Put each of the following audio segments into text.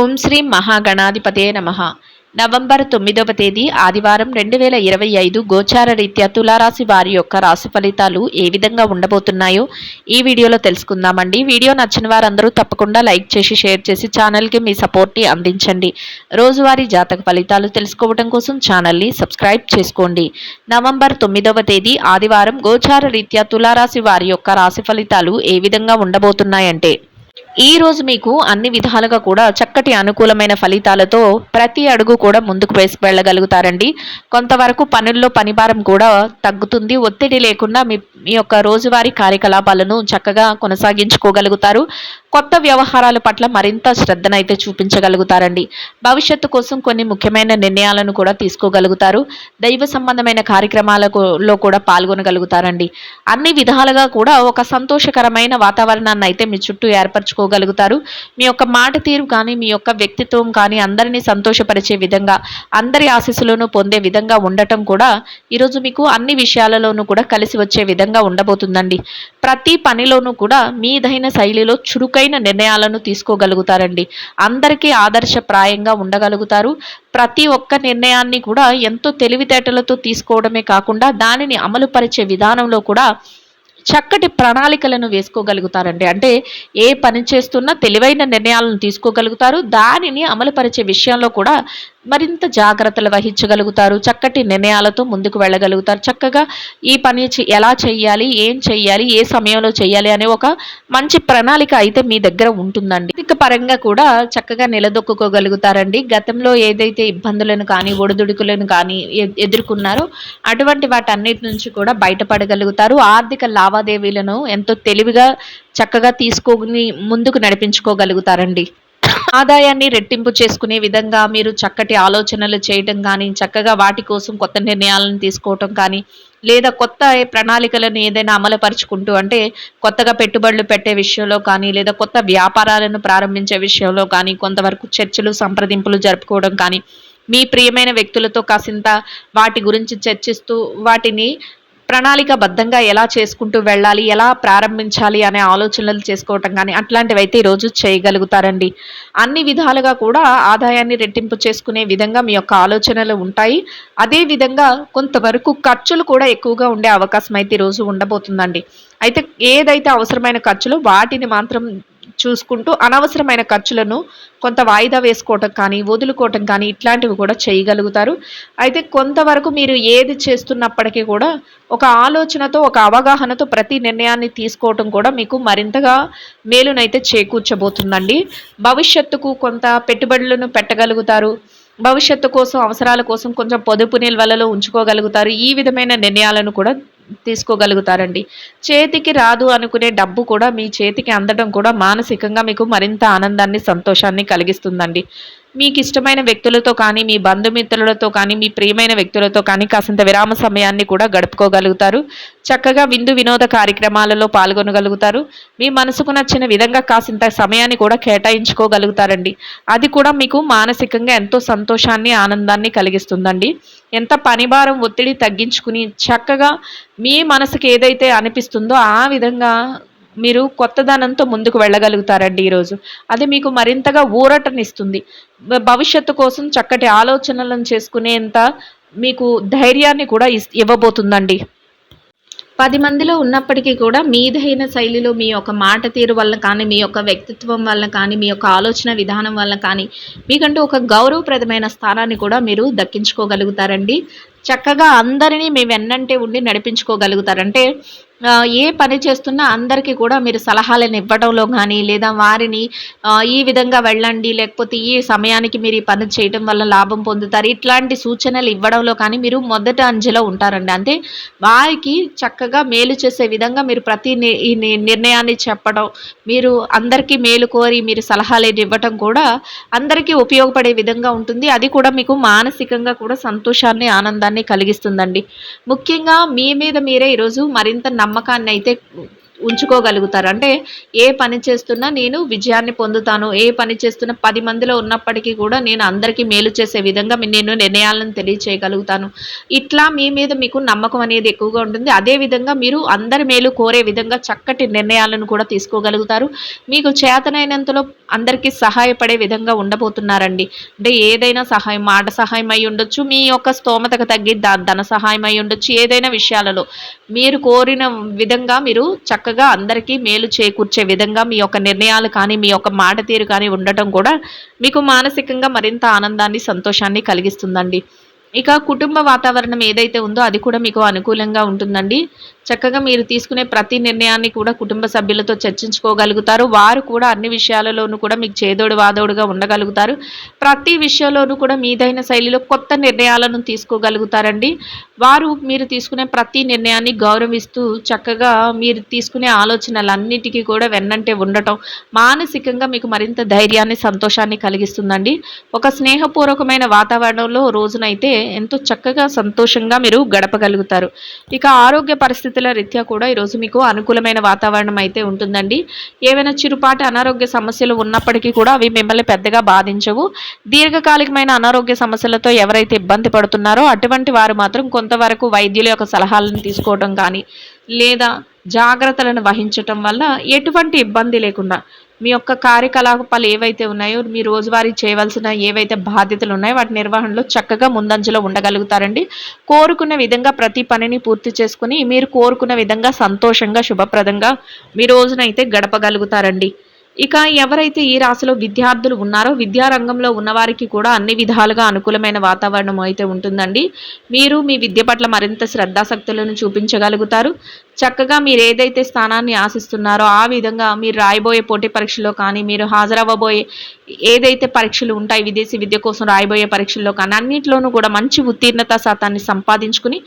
ఓం శ్రీ మహాగణాధిపతే నమః. నవంబర్ 9వ తేదీ ఆదివారం 2025 గోచార రీత్యా తులారాశి వారి యొక్క రాశి ఫలితాలు ఏ విధంగా ఉండబోతున్నాయో ఈ వీడియోలో తెలుసుకుందామండి. వీడియో నచ్చిన వారందరూ తప్పకుండా లైక్ చేసి షేర్ చేసి ఛానల్కి మీ సపోర్ట్ని అందించండి. రోజువారీ జాతక ఫలితాలు తెలుసుకోవడం కోసం ఛానల్ని సబ్స్క్రైబ్ చేసుకోండి. నవంబర్ 9వ తేదీ ఆదివారం గోచార రీత్యా తులారాశి వారి యొక్క రాశి ఫలితాలు ఏ విధంగా ఉండబోతున్నాయంటే, ఈ రోజు మీకు అన్ని విధాలుగా కూడా చక్కటి అనుకూలమైన ఫలితాలతో ప్రతి అడుగు కూడా ముందుకు వెళ్ళగలుగుతారండి. కొంతవరకు పనుల్లో పనిభారం కూడా తగ్గుతుంది. ఒత్తిడి లేకుండా మీ మీ యొక్క రోజువారీ కార్యకలాపాలను చక్కగా కొనసాగించుకోగలుగుతారు. కొత్త వ్యవహారాల పట్ల మరింత శ్రద్ధనైతే చూపించగలుగుతారండి. భవిష్యత్తు కోసం కొన్ని ముఖ్యమైన నిర్ణయాలను కూడా తీసుకోగలుగుతారు. దైవ సంబంధమైన కార్యక్రమాలలో కూడా పాల్గొనగలుగుతారండి. అన్ని విధాలుగా కూడా ఒక సంతోషకరమైన వాతావరణాన్ని అయితే మీ చుట్టూ ఏర్పరచుకోగలుగుతారు. మీ యొక్క మాట తీరు కానీ, మీ యొక్క వ్యక్తిత్వం కానీ అందరినీ సంతోషపరిచే విధంగా, అందరి ఆశీస్సులను పొందే విధంగా ఉండటం కూడా ఈరోజు మీకు అన్ని విషయాలలోనూ కూడా కలిసి వచ్చే విధంగా ఉండబోతుందండి. ప్రతి పనిలోనూ కూడా మీదైన శైలిలో చురుకైన నిర్ణయాలను తీసుకోగలుగుతారండి. అందరికీ ఆదర్శప్రాయంగా ఉండగలుగుతారు. ప్రతి ఒక్క నిర్ణయాన్ని కూడా ఎంతో తెలివితేటలతో తీసుకోవడమే కాకుండా దానిని అమలుపరిచే విధానంలో కూడా చక్కటి ప్రణాళికలను వేసుకోగలుగుతారండి. అంటే ఏ పని చేస్తున్నా తెలివైన నిర్ణయాలను తీసుకోగలుగుతారు. దానిని అమలుపరిచే విషయంలో కూడా మరింత జాగ్రత్తలు వహించగలుగుతారు. చక్కటి నిర్ణయాలతో ముందుకు వెళ్ళగలుగుతారు. చక్కగా ఈ పని ఎలా చేయాలి, ఏం చేయాలి, ఏ సమయంలో చేయాలి అనే ఒక మంచి ప్రణాళిక అయితే మీ దగ్గర ఉంటుందండి. ఆర్థిక పరంగా కూడా చక్కగా నిలదొక్కుకోగలుగుతారండి. గతంలో ఏదైతే ఇబ్బందులను కానీ, ఒడిదుడుకులను కానీ ఎదుర్కొన్నారో అటువంటి వాటన్నిటి నుంచి కూడా బయటపడగలుగుతారు. ఆర్థిక లావాదేవీలను ఎంతో తెలివిగా చక్కగా తీసుకొని ముందుకు నడిపించుకోగలుగుతారండి. ఆదాయాన్ని రెట్టింపు చేసుకునే విధంగా మీరు చక్కటి ఆలోచనలు చేయటం కానీ, చక్కగా వాటి కోసం కొత్త నిర్ణయాలను తీసుకోవటం కానీ, లేదా కొత్త ప్రణాళికలను ఏదైనా అమలుపరుచుకుంటూ అంటే కొత్తగా పెట్టుబడులు పెట్టే విషయంలో కానీ, లేదా కొత్త వ్యాపారాలను ప్రారంభించే విషయంలో కానీ, కొంతవరకు చర్చలు సంప్రదింపులు జరుపుకోవడం కానీ, మీ ప్రియమైన వ్యక్తులతో కాసింత వాటి గురించి చర్చిస్తూ వాటిని ప్రణాళికాబద్ధంగా ఎలా చేసుకుంటూ వెళ్ళాలి, ఎలా ప్రారంభించాలి అనే ఆలోచనలు చేసుకోవటం కానీ అట్లాంటివైతే ఈరోజు చేయగలుగుతారండి. అన్ని విధాలుగా కూడా ఆదాయాన్ని రెట్టింపు చేసుకునే విధంగా మీ యొక్క ఆలోచనలు ఉంటాయి. అదేవిధంగా కొంతవరకు ఖర్చులు కూడా ఎక్కువగా ఉండే అవకాశం అయితే ఈరోజు ఉండబోతుందండి. అయితే ఏదైతే అవసరమైన ఖర్చులు వాటిని మాత్రం చూసుకుంటూ అనవసరమైన ఖర్చులను కొంత వాయిదా వేసుకోవటం కానీ, వదులుకోవటం కానీ ఇట్లాంటివి కూడా చేయగలుగుతారు. అయితే కొంతవరకు మీరు ఏది చేస్తున్నప్పటికీ కూడా ఒక ఆలోచనతో, ఒక అవగాహనతో ప్రతి నిర్ణయాన్ని తీసుకోవటం కూడా మీకు మరింతగా మేలునైతే చేకూర్చబోతుందండి. భవిష్యత్తుకు కొంత పెట్టుబడులను పెట్టగలుగుతారు. భవిష్యత్తు కోసం, అవసరాల కోసం కొంచెం పొదుపు నిల్వలలో ఉంచుకోగలుగుతారు. ఈ విధమైన నిర్ణయాలను కూడా తీసుకోగలుగుతారండి. చేతికి రాదు అనుకునే డబ్బు కూడా మీ చేతికి అందడం కూడా మానసికంగా మీకు మరింత ఆనందాన్ని, సంతోషాన్ని కలిగిస్తుందండి. మీకు ఇష్టమైన వ్యక్తులతో కానీ, మీ బంధుమిత్రులతో కానీ, మీ ప్రియమైన వ్యక్తులతో కానీ కాసింత విరామ సమయాన్ని కూడా గడుపుకోగలుగుతారు. చక్కగా విందు వినోద కార్యక్రమాలలో పాల్గొనగలుగుతారు. మీ మనసుకు నచ్చిన విధంగా కాసింత సమయాన్ని కూడా కేటాయించుకోగలుగుతారండి. అది కూడా మీకు మానసికంగా ఎంతో సంతోషాన్ని, ఆనందాన్ని కలిగిస్తుందండి. ఎంత పనిభారం, ఒత్తిడి తగ్గించుకుని చక్కగా మీ మనసుకి ఏదైతే అనిపిస్తుందో ఆ విధంగా మీరు కొత్తదనంతో ముందుకు వెళ్ళగలుగుతారండి ఈరోజు. అది మీకు మరింతగా ఊరటనిస్తుంది. భవిష్యత్తు కోసం చక్కటి ఆలోచనలను చేసుకునేంత మీకు ధైర్యాన్ని కూడా ఇవ్వబోతుందండి. 10 మందిలో ఉన్నప్పటికీ కూడా మీదైన శైలిలో మీ యొక్క మాట తీరు వల్ల కానీ, మీ యొక్క వ్యక్తిత్వం వల్ల కానీ, మీ యొక్క ఆలోచన విధానం వల్ల కానీ మీకంటూ ఒక గౌరవప్రదమైన స్థానాన్ని కూడా మీరు దక్కించుకోగలుగుతారండి. చక్కగా అందరినీ మీ వెన్నంటే ఉండి నడిపించుకోగలుగుతారంటే ఏ పని చేస్తున్నా అందరికీ కూడా మీరు సలహాలను ఇవ్వడంలో కానీ, లేదా వారిని ఈ విధంగా వెళ్ళండి, లేకపోతే ఈ సమయానికి మీరు ఈ పని చేయడం వల్ల లాభం పొందుతారు, ఇట్లాంటి సూచనలు ఇవ్వడంలో కానీ మీరు మొదట అంచెలో ఉంటారండి. అంటే వారికి చక్కగా మేలు చేసే విధంగా మీరు ప్రతి నిర్ణయాన్ని చెప్పడం, మీరు అందరికీ మేలు కోరి మీరు సలహాలు ఇవ్వటం కూడా అందరికీ ఉపయోగపడే విధంగా ఉంటుంది. అది కూడా మీకు మానసికంగా కూడా సంతోషాన్ని, ఆనందాన్ని కలిగిస్తుందండి. ముఖ్యంగా మీ మీద మీరే ఈరోజు మరింత నమ్మకాన్ని అయితే ఉంచుకోగలుగుతారు. అంటే ఏ పని చేస్తున్నా నేను విజయాన్ని పొందుతాను. ఏ పని చేస్తున్నా 10 మందిలో ఉన్నప్పటికీ కూడా నేను అందరికీ మేలు చేసే విధంగా నేను నిర్ణయాలను తెలియచేయగలుగుతాను. ఇట్లా మీ మీద మీకు నమ్మకం అనేది ఎక్కువగా ఉంటుంది. అదే విధంగా మీరు అందరి మేలు కోరే విధంగా చక్కటి నిర్ణయాలను కూడా తీసుకోగలుగుతారు. మీకు చేతనైనంతలో అందరికీ సహాయపడే విధంగా ఉండబోతున్నారండి. అంటే ఏదైనా సహాయం, మాట సహాయం అయి ఉండొచ్చు, మీ యొక్క స్తోమతకు తగ్గి ధన సహాయం అయి ఉండొచ్చు. ఏదైనా విషయాలలో మీరు కోరిన విధంగా మీరు చక్కగా అందరికీ మేలు చేకూర్చే విధంగా మీ యొక్క నిర్ణయాలు కానీ, మీ యొక్క మాట తీరు కానీ ఉండటం కూడా మీకు మానసికంగా మరింత ఆనందాన్ని, సంతోషాన్ని కలిగిస్తుందండి. ఇక కుటుంబ వాతావరణం ఏదైతే ఉందో అది కూడా మీకు అనుకూలంగా ఉంటుందండి. చక్కగా మీరు తీసుకునే ప్రతి నిర్ణయాన్ని కూడా కుటుంబ సభ్యులతో చర్చించుకోగలుగుతారు. వారు కూడా అన్ని విషయాలలోనూ కూడా మీకు చేదోడు వాదోడుగా ఉండగలుగుతారు. ప్రతి విషయంలోనూ కూడా మీదైన శైలిలో కొత్త నిర్ణయాలను తీసుకోగలుగుతారండి. వారు మీరు తీసుకునే ప్రతి నిర్ణయాన్ని గౌరవిస్తూ చక్కగా మీరు తీసుకునే ఆలోచనలన్నిటికీ కూడా వెన్నంటే ఉండటం మానసికంగా మీకు మరింత ధైర్యాన్ని, సంతోషాన్ని కలిగిస్తుందండి. ఒక స్నేహపూర్వకమైన వాతావరణంలో రోజునైతే ఎంతో చక్కగా సంతోషంగా మీరు గడపగలుగుతారు. ఇక ఆరోగ్య పరిస్థితుల రీత్యా కూడా ఈరోజు మీకు అనుకూలమైన వాతావరణం అయితే ఉంటుందండి. ఏవైనా చిరుపాటి అనారోగ్య సమస్యలు ఉన్నప్పటికీ కూడా అవి మిమ్మల్ని పెద్దగా బాధించవు. దీర్ఘకాలికమైన అనారోగ్య సమస్యలతో ఎవరైతే ఇబ్బంది పడుతున్నారో అటువంటి వారు మాత్రం కొంతవరకు వైద్యుల యొక్క సలహాలను తీసుకోవడం కానీ, లేదా జాగ్రత్తలను వహించటం వల్ల ఎటువంటి ఇబ్బంది లేకుండా మీ యొక్క కార్యకలాపాలు ఏవైతే ఉన్నాయో, మీ రోజువారీ చేయవలసిన ఏవైతే బాధ్యతలు ఉన్నాయో వాటి నిర్వహణలో చక్కగా ముందంజలో ఉండగలుగుతారండి. కోరుకున్న విధంగా ప్రతి పనిని పూర్తి చేసుకుని మీరు కోరుకున్న విధంగా సంతోషంగా, శుభప్రదంగా మీ రోజునైతే గడపగలుగుతారండి. ఇక ఎవరైతే ఈ రాశిలో విద్యార్థులు ఉన్నారో విద్యారంగంలో ఉన్నవారికి కూడా అన్ని విధాలుగా అనుకూలమైన వాతావరణం అయితే ఉంటుందండి. మీరు మీ విద్య పట్ల మరింత శ్రద్ధాశక్తులను చూపించగలుగుతారు. చక్కగా మీరు ఏదైతే స్థానాన్ని ఆశిస్తున్నారో ఆ విధంగా మీరు రాయబోయే పోటీ పరీక్షలో కానీ, మీరు హాజరవ్వబోయే ఏదైతే పరీక్షలు ఉంటాయి విదేశీ విద్య కోసం రాయబోయే పరీక్షల్లో కానీ అన్నింటిలోనూ కూడా మంచి ఉత్తీర్ణత శాతాన్ని సంపాదించుకుని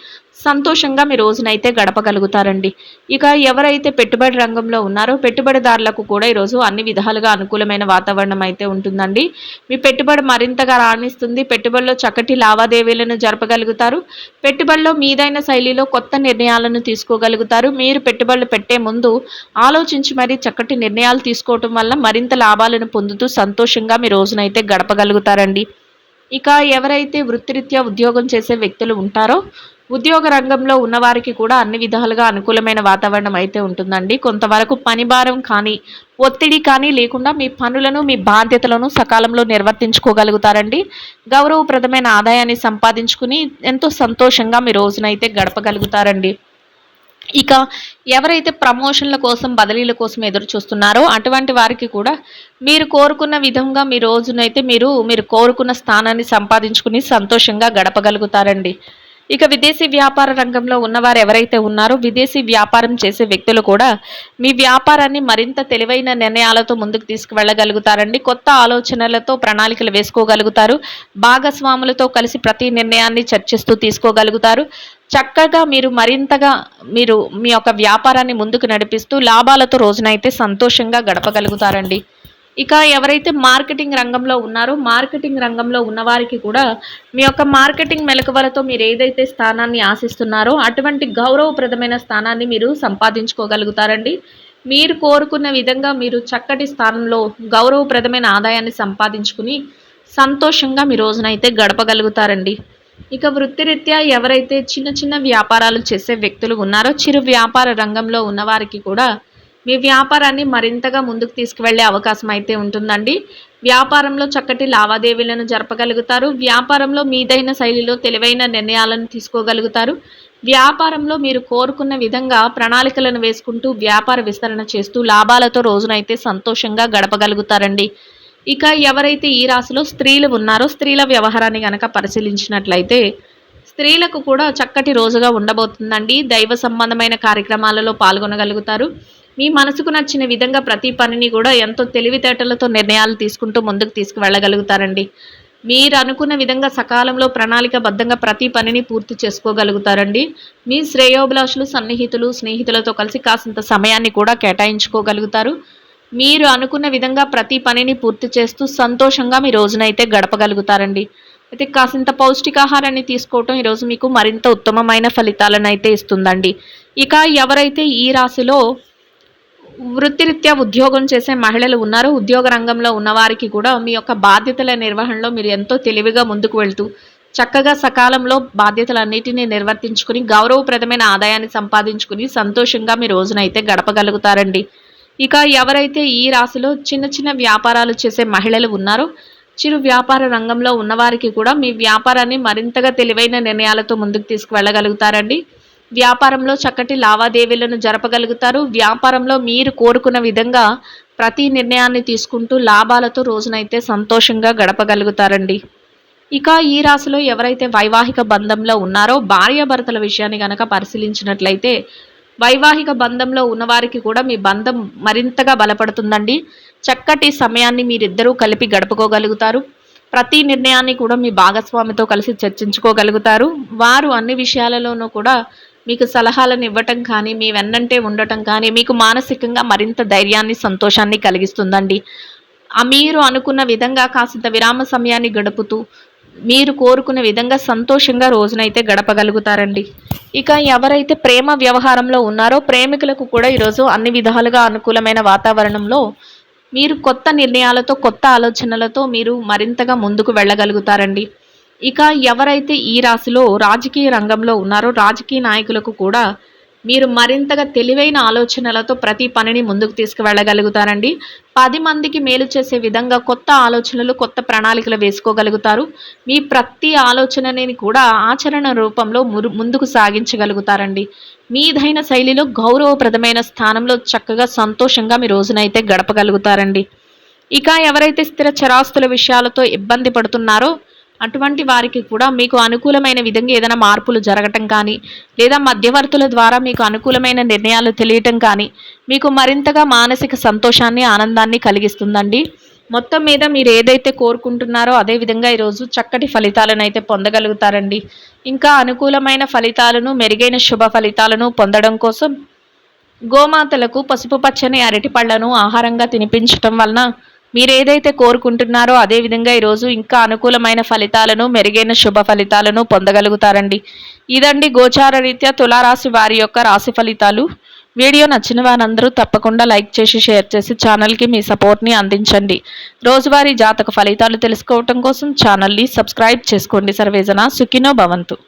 సంతోషంగా మీ రోజునైతే గడపగలుగుతారండి. ఇక ఎవరైతే పెట్టుబడి రంగంలో ఉన్నారో పెట్టుబడిదారులకు కూడా ఈరోజు అన్ని విధాలుగా అనుకూలమైన వాతావరణం అయితే ఉంటుందండి. మీ పెట్టుబడి మరింతగా రాణిస్తుంది. పెట్టుబడిలో చక్కటి లావాదేవీలను జరపగలుగుతారు. పెట్టుబడిలో మీదైన శైలిలో కొత్త నిర్ణయాలను తీసుకోగలుగుతారు. మీరు పెట్టుబడులు పెట్టే ముందు ఆలోచించి మరీ చక్కటి నిర్ణయాలు తీసుకోవటం వల్ల మరింత లాభాలను పొందుతూ సంతోషంగా మీ రోజునైతే గడపగలుగుతారండి. ఇక ఎవరైతే వృత్తిరీత్యా ఉద్యోగం చేసే వ్యక్తులు ఉంటారో ఉద్యోగ రంగంలో ఉన్నవారికి కూడా అన్ని విధాలుగా అనుకూలమైన వాతావరణం అయితే ఉంటుందండి. కొంతవరకు పని భారం కానీ, ఒత్తిడి కానీ లేకుండా మీ పనులను, మీ బాధ్యతలను సకాలంలో నిర్వర్తించుకోగలుగుతారండి. గౌరవప్రదమైన ఆదాయాన్ని సంపాదించుకుని ఎంతో సంతోషంగా మీ రోజునైతే గడపగలుగుతారండి. ఇక ఎవరైతే ప్రమోషన్ల కోసం, బదిలీల కోసం ఎదురు చూస్తున్నారో అటువంటి వారికి కూడా మీరు కోరుకున్న విధంగా మీ రోజునైతే మీరు కోరుకున్న స్థానాన్ని సంపాదించుకుని సంతోషంగా గడపగలుగుతారండి. ఇక విదేశీ వ్యాపార రంగంలో ఉన్నవారు ఎవరైతే ఉన్నారో విదేశీ వ్యాపారం చేసే వ్యక్తులు కూడా మీ వ్యాపారాన్ని మరింత తెలివైన నిర్ణయాలతో ముందుకు తీసుకువెళ్ళగలుగుతారండి. కొత్త ఆలోచనలతో ప్రణాళికలు వేసుకోగలుగుతారు. భాగస్వాములతో కలిసి ప్రతి నిర్ణయాన్ని చర్చిస్తూ తీసుకోగలుగుతారు. చక్కగా మీరు మరింతగా మీ యొక్క వ్యాపారాన్ని ముందుకు నడిపిస్తూ లాభాలతో రోజునైతే సంతోషంగా గడపగలుగుతారండి. ఇక ఎవరైతే మార్కెటింగ్ రంగంలో ఉన్నారో మార్కెటింగ్ రంగంలో ఉన్నవారికి కూడా మీ యొక్క మార్కెటింగ్ మెలకువలతో మీరు ఏదైతే స్థానాన్ని ఆశిస్తున్నారో అటువంటి గౌరవప్రదమైన స్థానాన్ని మీరు సంపాదించుకోగలుగుతారండి. మీరు కోరుకున్న విధంగా మీరు చక్కటి స్థానంలో గౌరవప్రదమైన ఆదాయాన్ని సంపాదించుకుని సంతోషంగా మీ రోజునైతే గడపగలుగుతారండి. ఇక వృత్తిరీత్యా ఎవరైతే చిన్న చిన్న వ్యాపారాలు చేసే వ్యక్తులు ఉన్నారో చిరు వ్యాపార రంగంలో ఉన్నవారికి కూడా మీ వ్యాపారాన్ని మరింతగా ముందుకు తీసుకువెళ్ళే అవకాశం అయితే ఉంటుందండి. వ్యాపారంలో చక్కటి లావాదేవీలను జరపగలుగుతారు. వ్యాపారంలో మీదైన శైలిలో తెలివైన నిర్ణయాలను తీసుకోగలుగుతారు. వ్యాపారంలో మీరు కోరుకున్న విధంగా ప్రణాళికలను వేసుకుంటూ వ్యాపార విస్తరణ చేస్తూ లాభాలతో రోజునైతే సంతోషంగా గడపగలుగుతారండి. ఇక ఎవరైతే ఈ రాశిలో స్త్రీలు ఉన్నారో స్త్రీల వ్యవహారాన్ని కనుక పరిశీలించినట్లయితే స్త్రీలకు కూడా చక్కటి రోజుగా ఉండబోతుందండి. దైవ సంబంధమైన కార్యక్రమాలలో పాల్గొనగలుగుతారు. మీ మనసుకు నచ్చిన విధంగా ప్రతి పనిని కూడా ఎంతో తెలివితేటలతో నిర్ణయాలు తీసుకుంటూ ముందుకు తీసుకువెళ్ళగలుగుతారండి. మీరు అనుకున్న విధంగా సకాలంలో ప్రణాళికబద్ధంగా ప్రతి పనిని పూర్తి చేసుకోగలుగుతారండి. మీ శ్రేయోభిలాషులు, సన్నిహితులు, స్నేహితులతో కలిసి కాసింత సమయాన్ని కూడా కేటాయించుకోగలుగుతారు. మీరు అనుకున్న విధంగా ప్రతి పనిని పూర్తి చేస్తూ సంతోషంగా మీ రోజునైతే గడపగలుగుతారండి. అయితే కాసింత పౌష్టికాహారాన్ని తీసుకోవటం ఈరోజు మీకు మరింత ఉత్తమమైన ఫలితాలను అయితే ఇస్తుందండి. ఇక ఎవరైతే ఈ రాశిలో వృత్తిరీత్యా ఉద్యోగం చేసే మహిళలు ఉన్నారు. ఉద్యోగ రంగంలో ఉన్నవారికి కూడా మీ యొక్క బాధ్యతల నిర్వహణలో మీరు ఎంతో తెలివిగా ముందుకు వెళ్తూ చక్కగా సకాలంలో బాధ్యతలన్నిటినీ నిర్వర్తించుకుని గౌరవప్రదమైన ఆదాయాన్ని సంపాదించుకుని సంతోషంగా మీ రోజునైతే గడపగలుగుతారండి. ఇక ఎవరైతే ఈ రాశిలో చిన్న చిన్న వ్యాపారాలు చేసే మహిళలు ఉన్నారో చిరు వ్యాపార రంగంలో ఉన్నవారికి కూడా మీ వ్యాపారాన్ని మరింతగా తెలివైన నిర్ణయాలతో ముందుకు తీసుకువెళ్ళగలుగుతారండి. వ్యాపారంలో చక్కటి లావాదేవీలను జరపగలుగుతారు. వ్యాపారంలో మీరు కోరుకున్న విధంగా ప్రతి నిర్ణయాన్ని తీసుకుంటూ లాభాలతో రోజునైతే సంతోషంగా గడపగలుగుతారండి. ఇక ఈ రాశిలో ఎవరైతే వైవాహిక బంధంలో ఉన్నారో భార్యాభర్తల విషయాన్ని గనక పరిశీలించినట్లయితే వైవాహిక బంధంలో ఉన్నవారికి కూడా మీ బంధం మరింతగా బలపడుతుందండి. చక్కటి సమయాన్ని మీరిద్దరూ కలిపి గడుపుకోగలుగుతారు. ప్రతి నిర్ణయాన్ని కూడా మీ భాగస్వామితో కలిసి చర్చించుకోగలుగుతారు. వారు అన్ని విషయాలలోనూ కూడా మీకు సలహాలను ఇవ్వటం కానీ మీ వెన్నంటే ఉండటం కానీ మీకు మానసికంగా మరింత ధైర్యాన్ని సంతోషాన్ని కలిగిస్తుందండి. మీరు అనుకున్న విధంగా కాసింత విరామ సమయాన్ని గడుపుతూ మీరు కోరుకునే విధంగా సంతోషంగా రోజునైతే గడపగలుగుతారండి. ఇక ఎవరైతే ప్రేమ వ్యవహారంలో ఉన్నారో ప్రేమికులకు కూడా ఈరోజు అన్ని విధాలుగా అనుకూలమైన వాతావరణంలో మీరు కొత్త నిర్ణయాలతో కొత్త ఆలోచనలతో మీరు మరింతగా ముందుకు వెళ్ళగలుగుతారండి. ఇక ఎవరైతే ఈ రాశిలో రాజకీయ రంగంలో ఉన్నారో రాజకీయ నాయకులకు కూడా మీరు మరింతగా తెలివైన ఆలోచనలతో ప్రతి పనిని ముందుకు తీసుకువెళ్ళగలుగుతారండి. 10 మందికి మేలు చేసే విధంగా కొత్త ఆలోచనలు కొత్త ప్రణాళికలు వేసుకోగలుగుతారు. మీ ప్రతి ఆలోచనని కూడా ఆచరణ రూపంలో ముందుకు సాగించగలుగుతారండి. మీదైన శైలిలో గౌరవప్రదమైన స్థానంలో చక్కగా సంతోషంగా మీ రోజునైతే గడపగలుగుతారండి. ఇక ఎవరైతే స్థిర చరాస్తుల విషయాలతో ఇబ్బంది పడుతున్నారో అటువంటి వారికి కూడా మీకు అనుకూలమైన విధంగా ఏదైనా మార్పులు జరగటం కానీ లేదా మధ్యవర్తుల ద్వారా మీకు అనుకూలమైన నిర్ణయాలు తెలియటం కానీ మీకు మరింతగా మానసిక సంతోషాన్ని ఆనందాన్ని కలిగిస్తుందండి. మొత్తం మీద మీరు ఏదైతే కోరుకుంటున్నారో అదేవిధంగా ఈరోజు చక్కటి ఫలితాలను అయితే పొందగలుగుతారండి. ఇంకా అనుకూలమైన ఫలితాలను మెరుగైన శుభ ఫలితాలను పొందడం కోసం గోమాతలకు పసుపు పచ్చని అరటి పళ్లను ఆహారంగా తినిపించటం వలన మీరు ఏదైతే కోరుకుంటున్నారో అదేవిధంగా ఈరోజు ఇంకా అనుకూలమైన ఫలితాలను మెరుగైన శుభ ఫలితాలను పొందగలుగుతారండి. ఇదండి గోచార రీత్యా తులారాశి వారి యొక్క రాశి ఫలితాలు. వీడియో నచ్చిన వారందరూ తప్పకుండా లైక్ చేసి షేర్ చేసి ఛానల్కి మీ సపోర్ట్ని అందించండి. రోజువారీ జాతక ఫలితాలు తెలుసుకోవటం కోసం ఛానల్ని సబ్స్క్రైబ్ చేసుకోండి. సర్వేజన సుఖినో భవంతు.